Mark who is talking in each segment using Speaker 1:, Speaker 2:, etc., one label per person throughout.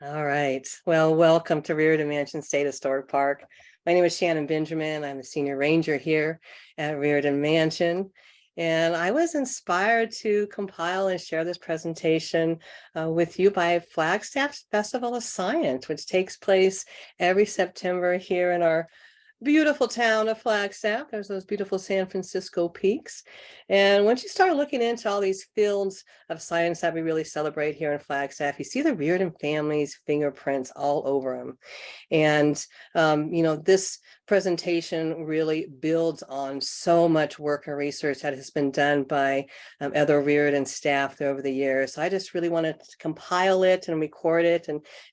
Speaker 1: All right. Well, welcome to Riordan Mansion State Historic Park. My name is Shannon Benjamin. I'm a senior ranger here at Riordan Mansion. And I was inspired to compile and share this presentation with you by Flagstaff's Festival of Science, which takes place every September here in our beautiful town of Flagstaff. There's those beautiful San Francisco peaks. And once you start looking into all these fields of science that we really celebrate here in Flagstaff, you see the Riordan family's fingerprints all over them. And, this presentation really builds on so much work and research that has been done by other Riordan staff over the years. So I just really wanted to compile it and record it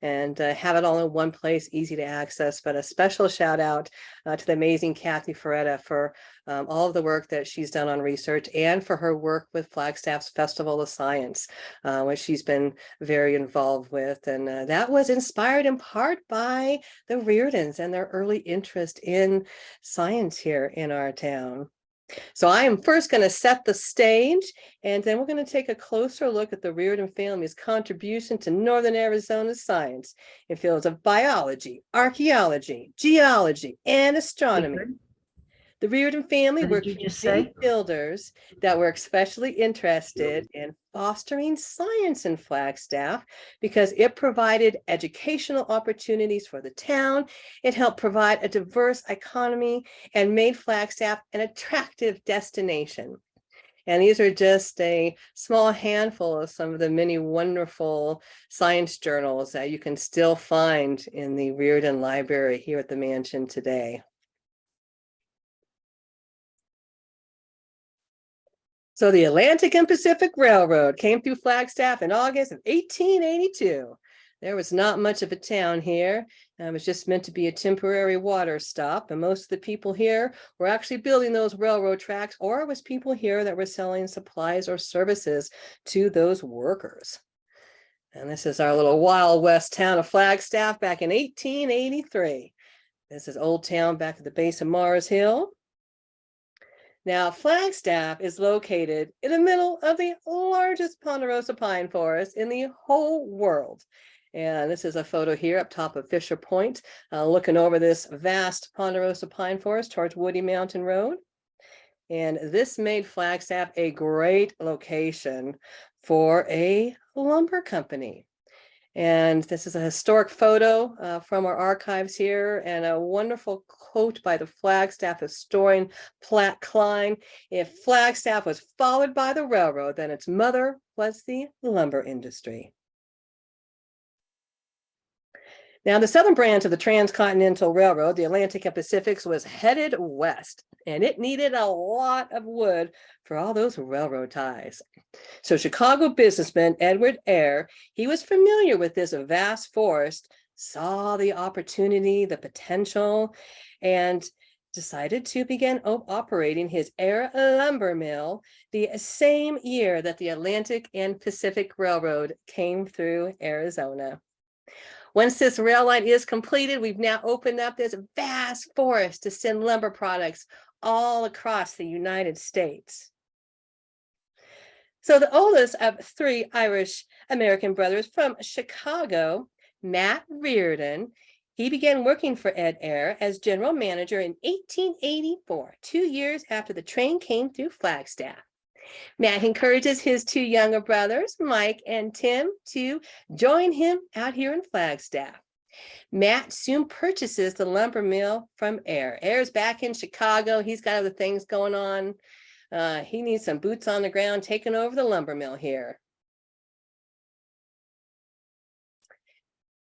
Speaker 1: and have it all in one place, easy to access. But a special shout out to the amazing Kathy Fereta for all of the work that she's done on research and for her work with Flagstaff's Festival of Science, which she's been very involved with. And that was inspired in part by the Riordans and their early interest in science here in our town. So I am first going to set the stage, and then we're going to take a closer look at the Riordan family's contribution to Northern Arizona science in fields of biology, archaeology, geology, and astronomy. The Riordan family were community builders that were especially interested in fostering science in Flagstaff because it provided educational opportunities for the town. It helped provide a diverse economy and made Flagstaff an attractive destination. And these are just a small handful of some of the many wonderful science journals that you can still find in the Riordan Library here at the mansion today. So the Atlantic and Pacific Railroad came through Flagstaff in August of 1882. There was not much of a town here. It was just meant to be a temporary water stop. And most of the people here were actually building those railroad tracks, or it was people here that were selling supplies or services to those workers. And this is our little Wild West town of Flagstaff back in 1883. This is Old Town back at the base of Mars Hill. Now, Flagstaff is located in the middle of the largest Ponderosa pine forest in the whole world. And this is a photo here up top of Fisher Point, looking over this vast Ponderosa pine forest towards Woody Mountain Road. And this made Flagstaff a great location for a lumber company. And this is a historic photo from our archives here, and a wonderful quote by the Flagstaff historian Platt Klein. If Flagstaff was followed by the railroad, then its mother was the lumber industry. Now, the southern branch of the Transcontinental Railroad, the Atlantic and Pacific, was headed west, and it needed a lot of wood for all those railroad ties. So Chicago businessman Edward Eyre, he was familiar with this vast forest, saw the opportunity, the potential, and decided to begin operating his Eyre lumber mill the same year that the Atlantic and Pacific Railroad came through Arizona. Once this rail line is completed, we've now opened up this vast forest to send lumber products all across the United States. So the oldest of three Irish American brothers from Chicago, Matt Riordan, he began working for Ed Eyre as general manager in 1884, 2 years after the train came through Flagstaff. Matt encourages his two younger brothers, Mike and Tim, to join him out here in Flagstaff. Matt soon purchases the lumber mill from Eyre. Eyre's back in Chicago. He's got other things going on. He needs some boots on the ground taking over the lumber mill here.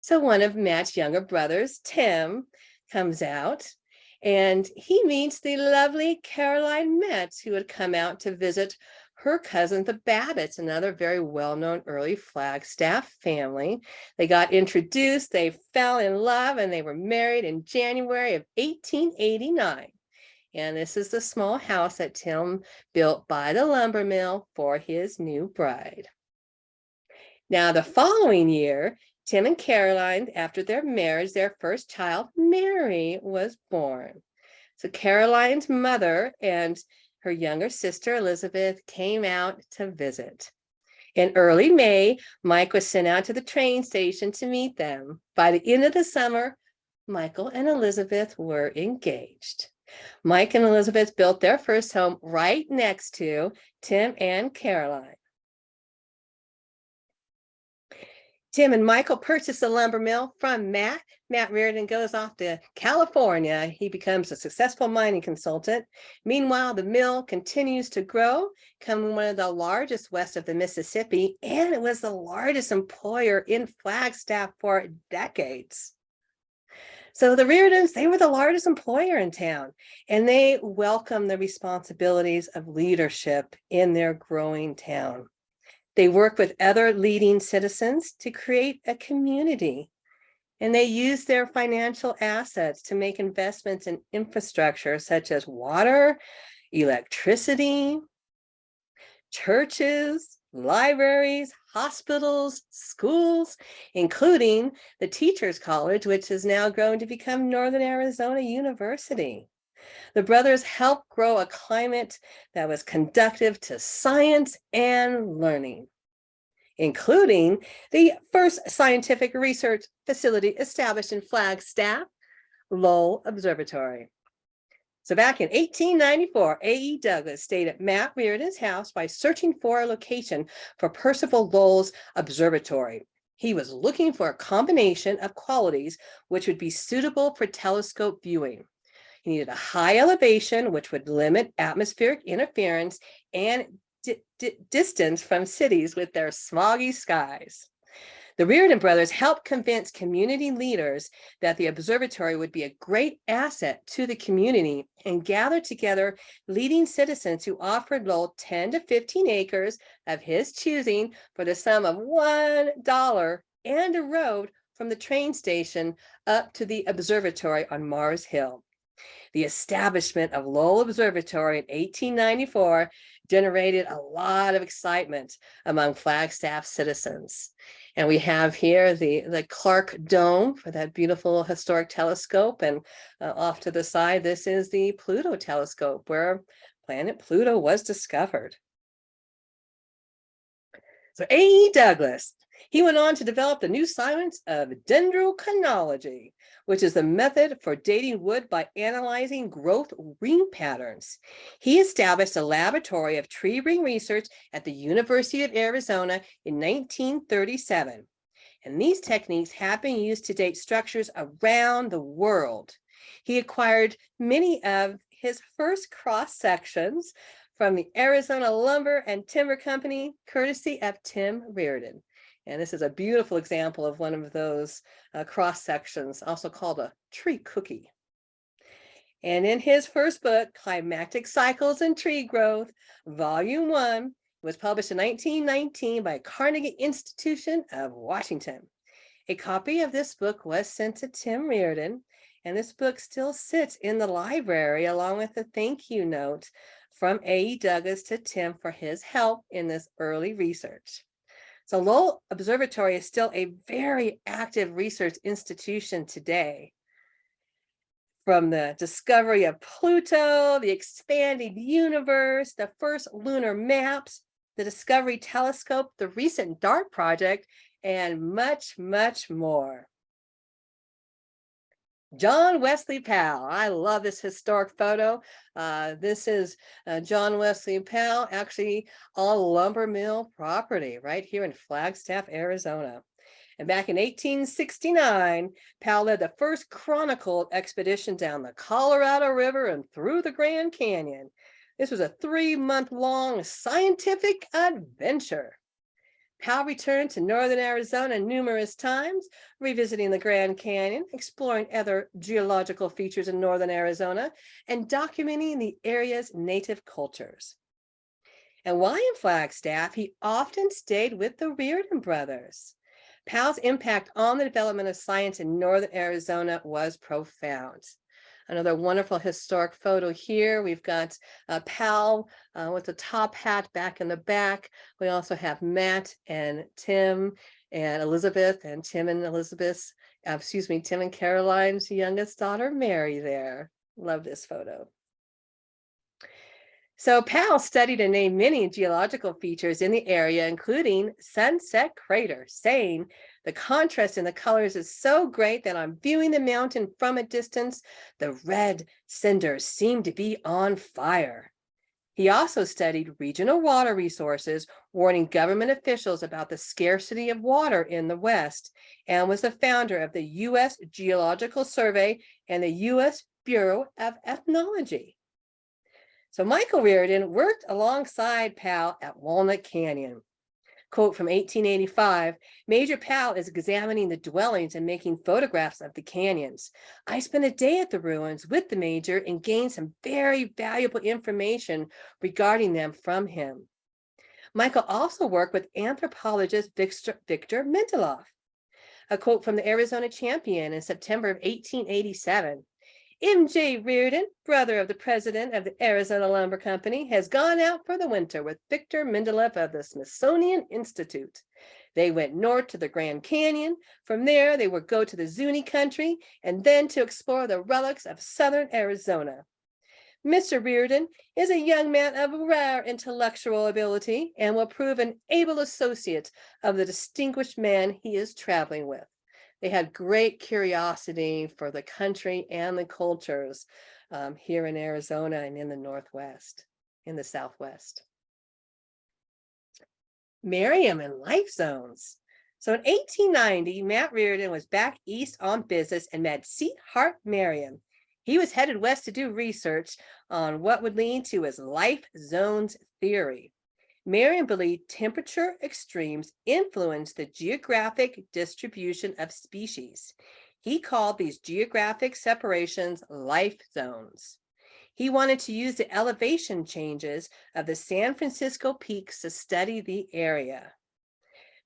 Speaker 1: So one of Matt's younger brothers, Tim, comes out, and he meets the lovely Caroline Metz, who had come out to visit her cousin, the Babbitts, another very well-known early Flagstaff family. They got introduced, they fell in love, and they were married in January of 1889. And this is the small house that Tim built by the lumber mill for his new bride. Now, the following year, Tim and Caroline, after their marriage, their first child, Mary, was born. So Caroline's mother and her younger sister, Elizabeth, came out to visit. In early May, Mike was sent out to the train station to meet them. By the end of the summer, Michael and Elizabeth were engaged. Mike and Elizabeth built their first home right next to Tim and Caroline. Tim and Michael purchased a lumber mill from Matt. Matt Reardon goes off to California. He becomes a successful mining consultant. Meanwhile, the mill continues to grow, becoming one of the largest west of the Mississippi, and it was the largest employer in Flagstaff for decades. So the Riordans, they were the largest employer in town, and they welcomed the responsibilities of leadership in their growing town. They work with other leading citizens to create a community, and they use their financial assets to make investments in infrastructure such as water, electricity, churches, libraries, hospitals, schools, including the Teachers College, which has now grown to become Northern Arizona University. The brothers helped grow a climate that was conducive to science and learning, including the first scientific research facility established in Flagstaff, Lowell Observatory. So back in 1894, A.E. Douglas stayed at Matt Riordan's house by searching for a location for Percival Lowell's observatory. He was looking for a combination of qualities which would be suitable for telescope viewing. He needed a high elevation, which would limit atmospheric interference and distance from cities with their smoggy skies. The Riordan brothers helped convince community leaders that the observatory would be a great asset to the community and gathered together leading citizens who offered Lowell 10 to 15 acres of his choosing for the sum of $1 and a road from the train station up to the observatory on Mars Hill. The establishment of Lowell Observatory in 1894 generated a lot of excitement among Flagstaff citizens. And we have here the Clark Dome for that beautiful historic telescope. And off to the side, this is the Pluto telescope where planet Pluto was discovered. So A.E. Douglas, he went on to develop the new science of dendrochronology, which is the method for dating wood by analyzing growth ring patterns. He established a laboratory of tree ring research at the University of Arizona in 1937. And these techniques have been used to date structures around the world. He acquired many of his first cross sections from the Arizona Lumber and Timber Company, courtesy of Tim Riordan. And this is a beautiful example of one of those cross sections, also called a tree cookie. And in his first book, Climatic Cycles and Tree Growth, Volume 1, was published in 1919 by Carnegie Institution of Washington. A copy of this book was sent to Tim Riordan, and this book still sits in the library along with a thank you note from A.E. Douglas to Tim for his help in this early research. So Lowell Observatory is still a very active research institution today. From the discovery of Pluto, the expanding universe, the first lunar maps, the Discovery Telescope, the recent DART project, and much, much more. John Wesley Powell. I love this historic photo. This is John Wesley Powell, actually on lumber mill property right here in Flagstaff, Arizona. And back in 1869, Powell led the first chronicled expedition down the Colorado River and through the Grand Canyon. This was a 3-month-long scientific adventure. Powell returned to northern Arizona numerous times, revisiting the Grand Canyon, exploring other geological features in northern Arizona, and documenting the area's native cultures. And while in Flagstaff, he often stayed with the Riordan brothers. Powell's impact on the development of science in northern Arizona was profound. Another wonderful historic photo here. We've got Powell with the top hat back in the back. We also have Matt and Tim and Elizabeth and Tim and Elizabeth's, Tim and Caroline's youngest daughter, Mary there. Love this photo. So Powell studied and named many geological features in the area, including Sunset Crater, saying, "The contrast in the colors is so great that on viewing the mountain from a distance, the red cinders seem to be on fire." He also studied regional water resources, warning government officials about the scarcity of water in the West, and was the founder of the U.S. Geological Survey and the U.S. Bureau of Ethnology. So Michael Riordan worked alongside Powell at Walnut Canyon. Quote from 1885, "Major Powell is examining the dwellings and making photographs of the canyons. I spent a day at the ruins with the major and gained some very valuable information regarding them from him." Michael also worked with anthropologist Victor Mendeloff. A quote from the Arizona Champion in September of 1887. "M.J. Riordan, brother of the president of the Arizona Lumber Company, has gone out for the winter with Victor Mendeloff of the Smithsonian Institute. They went north to the Grand Canyon. From there, they would go to the Zuni country and then to explore the relics of southern Arizona. Mr. Riordan is a young man of rare intellectual ability and will prove an able associate of the distinguished man he is traveling with." They had great curiosity for the country and the cultures here in Arizona and in the Northwest, in the Southwest. Miriam and life zones. So in 1890, Matt Riordan was back east on business and met Sweetheart Miriam. He was headed west to do research on what would lead to his life zones theory. Miriam believed temperature extremes influence the geographic distribution of species. He called these geographic separations life zones. He wanted to use the elevation changes of the San Francisco peaks to study the area.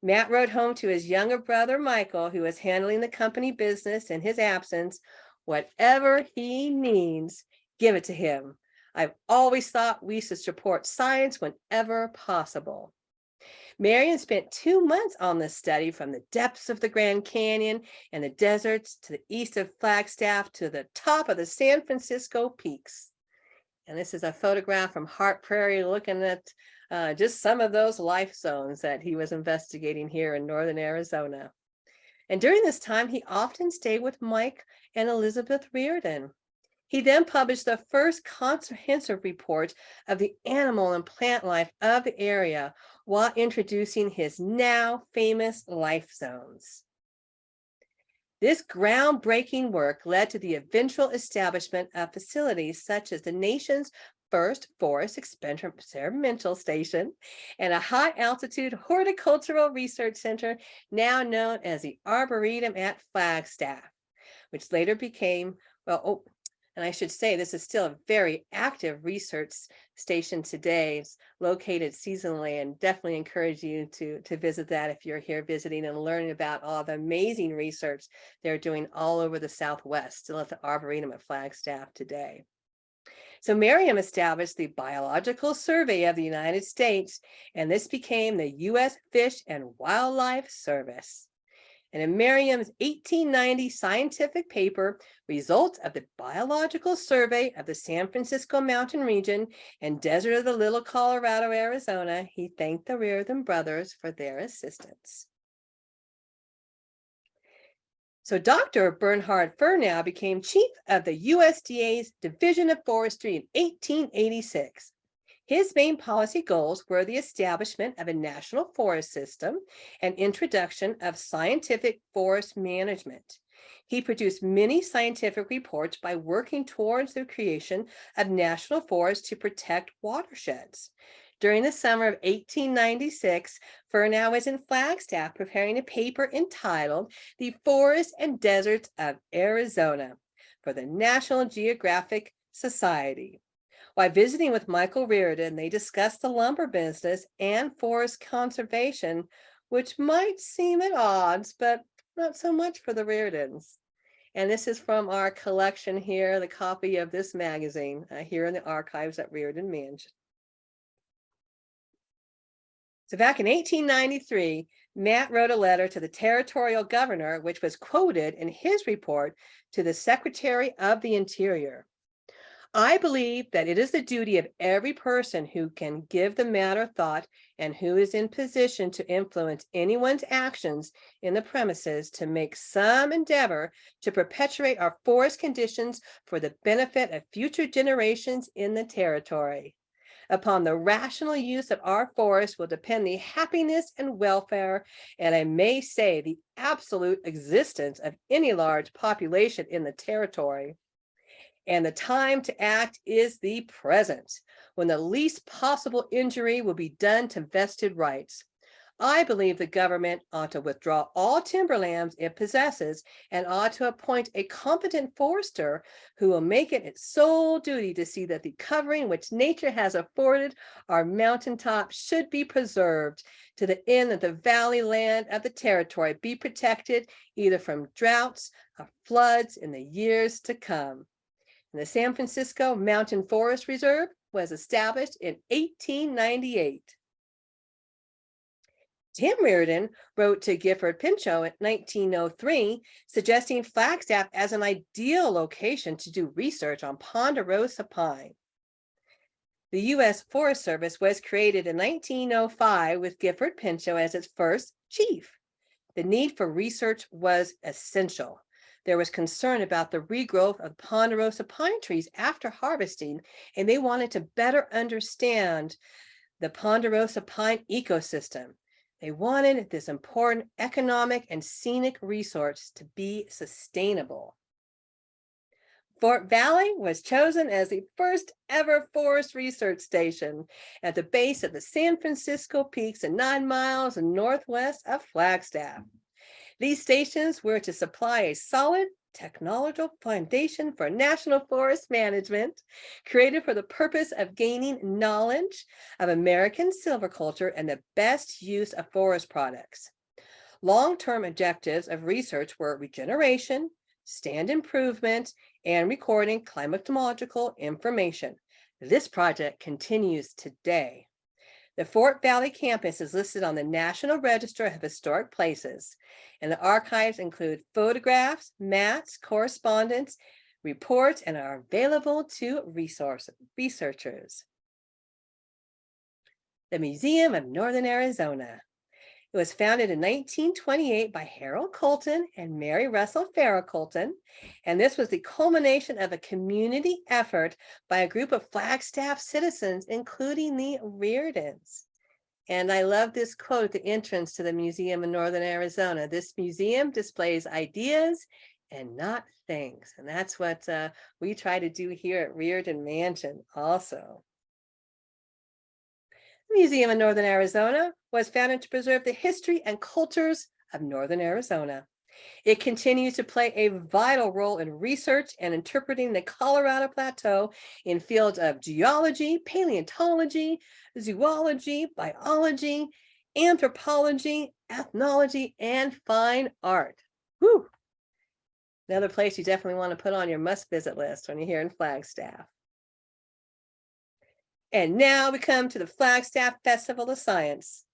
Speaker 1: Matt wrote home to his younger brother, Michael, who was handling the company business in his absence, "Whatever he needs, give it to him. I've always thought we should support science whenever possible." Miriam spent 2 months on this study, from the depths of the Grand Canyon and the deserts to the east of Flagstaff to the top of the San Francisco peaks. And this is a photograph from Hart Prairie looking at just some of those life zones that he was investigating here in northern Arizona. And during this time, he often stayed with Mike and Elizabeth Riordan. He then published the first comprehensive report of the animal and plant life of the area while introducing his now famous life zones. This groundbreaking work led to the eventual establishment of facilities such as the nation's first forest experimental station and a high-altitude horticultural research center now known as the Arboretum at Flagstaff, which later became, and I should say this is still a very active research station today. It's located seasonally, and definitely encourage you to visit that if you're here visiting and learning about all the amazing research they're doing all over the Southwest, still at the Arboretum at Flagstaff today. So Miriam established the Biological Survey of the United States, and this became the U.S. Fish and Wildlife Service. And in Miriam's 1890 scientific paper, "Results of the Biological Survey of the San Francisco Mountain Region and Desert of the Little Colorado, Arizona," he thanked the Riordan brothers for their assistance. So Dr. Bernhard Fernau became chief of the USDA's Division of Forestry in 1886. His main policy goals were the establishment of a national forest system and introduction of scientific forest management. He produced many scientific reports by working towards the creation of national forests to protect watersheds. During the summer of 1896, Fernau was in Flagstaff preparing a paper entitled "The Forests and Deserts of Arizona" for the National Geographic Society. While visiting with Michael Riordan, they discussed the lumber business and forest conservation, which might seem at odds, but not so much for the Riordans. And this is from our collection here, the copy of this magazine here in the archives at Riordan Mansion. So back in 1893, Matt wrote a letter to the territorial governor, which was quoted in his report to the Secretary of the Interior. I believe that it is the duty of every person who can give the matter thought and who is in position to influence anyone's actions in the premises to make some endeavor to perpetuate our forest conditions for the benefit of future generations in the territory. Upon the rational use of our forests will depend the happiness and welfare, and I may say the absolute existence of any large population in the territory. And the time to act is the present, when the least possible injury will be done to vested rights. I believe the government ought to withdraw all timberlands it possesses and ought to appoint a competent forester who will make it its sole duty to see that the covering which nature has afforded our mountaintops should be preserved to the end that the valley land of the territory be protected either from droughts or floods in the years to come. And the San Francisco Mountain Forest Reserve was established in 1898. Tim Riordan wrote to Gifford Pinchot in 1903, suggesting Flagstaff as an ideal location to do research on Ponderosa pine. The U.S. Forest Service was created in 1905 with Gifford Pinchot as its first chief. The need for research was essential. There was concern about the regrowth of Ponderosa pine trees after harvesting, and they wanted to better understand the Ponderosa pine ecosystem. They wanted this important economic and scenic resource to be sustainable. Fort Valley was chosen as the first ever forest research station at the base of the San Francisco Peaks and 9 miles northwest of Flagstaff. These stations were to supply a solid technological foundation for national forest management, created for the purpose of gaining knowledge of American silviculture and the best use of forest products. Long-term objectives of research were regeneration, stand improvement, and recording climatological information. This project continues today. The Fort Valley campus is listed on the National Register of Historic Places, and the archives include photographs, maps, correspondence, reports, and are available to researchers. The Museum of Northern Arizona. It was founded in 1928 by Harold Colton and Mary Russell Farrah Colton, and this was the culmination of a community effort by a group of Flagstaff citizens, including the Riordans. And I love this quote at the entrance to the Museum of Northern Arizona. This museum displays ideas and not things. And that's what we try to do here at Riordan Mansion also. The Museum of Northern Arizona was founded to preserve the history and cultures of Northern Arizona. It continues to play a vital role in research and interpreting the Colorado Plateau in fields of geology, paleontology, zoology, biology, anthropology, ethnology, and fine art. Whew. Another place you definitely want to put on your must-visit list when you're here in Flagstaff. And now we come to the Flagstaff Festival of Science.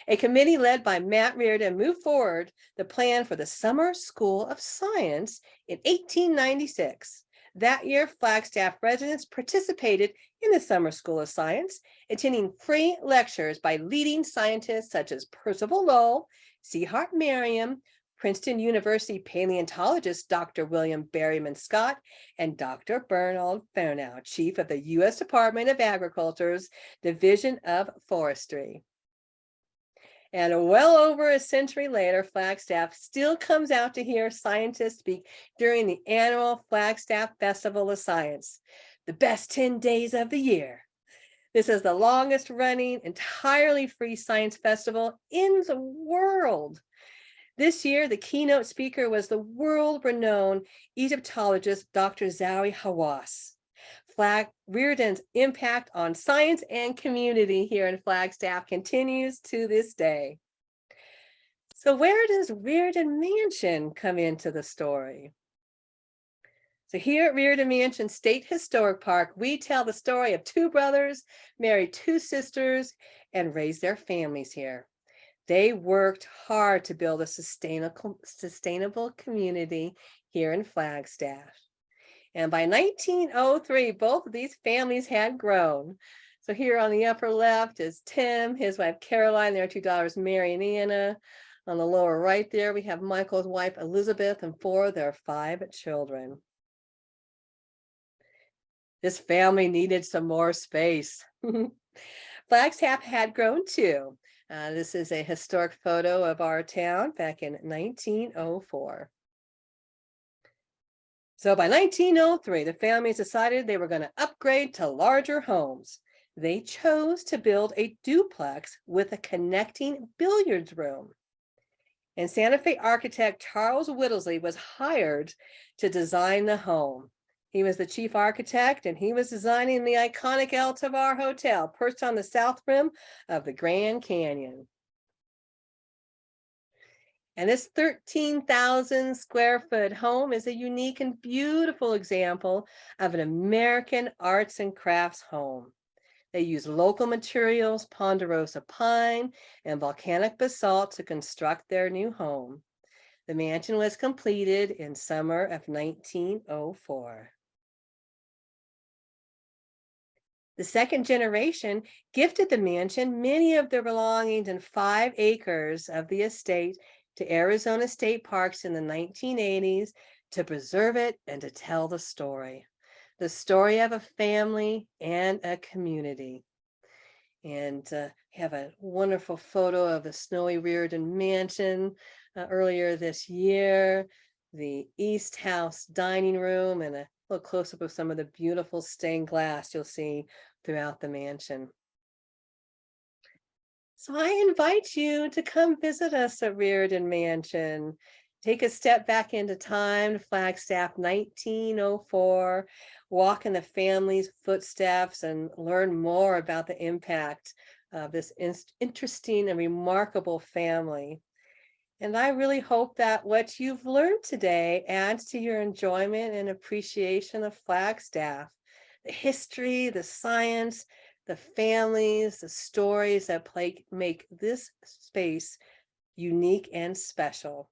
Speaker 1: A committee led by Matt Reardon moved forward the plan for the Summer School of Science in 1896. That year, Flagstaff residents participated in the Summer School of Science, attending free lectures by leading scientists such as Percival Lowell, C. Hart Miriam, Princeton University paleontologist Dr. William Berryman Scott, and Dr. Bernhard Fernau, chief of the U.S. Department of Agriculture's Division of Forestry. And well over a century later, Flagstaff still comes out to hear scientists speak during the annual Flagstaff Festival of Science, the best 10 days of the year. This is the longest running, entirely free science festival in the world. This year, the keynote speaker was the world-renowned Egyptologist, Dr. Zawi Hawass. Riordan's impact on science and community here in Flagstaff continues to this day. So where does Riordan Mansion come into the story? So here at Riordan Mansion State Historic Park, we tell the story of two brothers, married two sisters, and raised their families here. They worked hard to build a sustainable community here in Flagstaff. And by 1903, both of these families had grown. So here on the upper left is Tim, his wife Caroline, their two daughters Mary and Anna. On the lower right there, we have Michael's wife Elizabeth and four of their 5 children. This family needed some more space. Flagstaff had grown too. This is a historic photo of our town back in 1904. So by 1903, the families decided they were going to upgrade to larger homes. They chose to build a duplex with a connecting billiards room. And Santa Fe architect Charles Whittlesley was hired to design the home. He was the chief architect, and he was designing the iconic Altavar Hotel, perched on the south rim of the Grand Canyon. And this 13,000 square foot home is a unique and beautiful example of an American arts and crafts home. They use local materials, Ponderosa pine and volcanic basalt to construct their new home. The mansion was completed in summer of 1904. The second generation gifted the mansion many of their belongings and 5 acres of the estate to Arizona State Parks in the 1980s to preserve it and to tell the story of a family and a community. And have a wonderful photo of the snowy Riordan mansion earlier this year, the East House dining room, and a little close-up of some of the beautiful stained glass you'll see throughout the mansion. So I invite you to come visit us at Riordan Mansion. Take a step back into time to Flagstaff 1904, walk in the family's footsteps and learn more about the impact of this interesting and remarkable family. And I really hope that what you've learned today adds to your enjoyment and appreciation of Flagstaff, the history, the science, the families, the stories that make this space unique and special.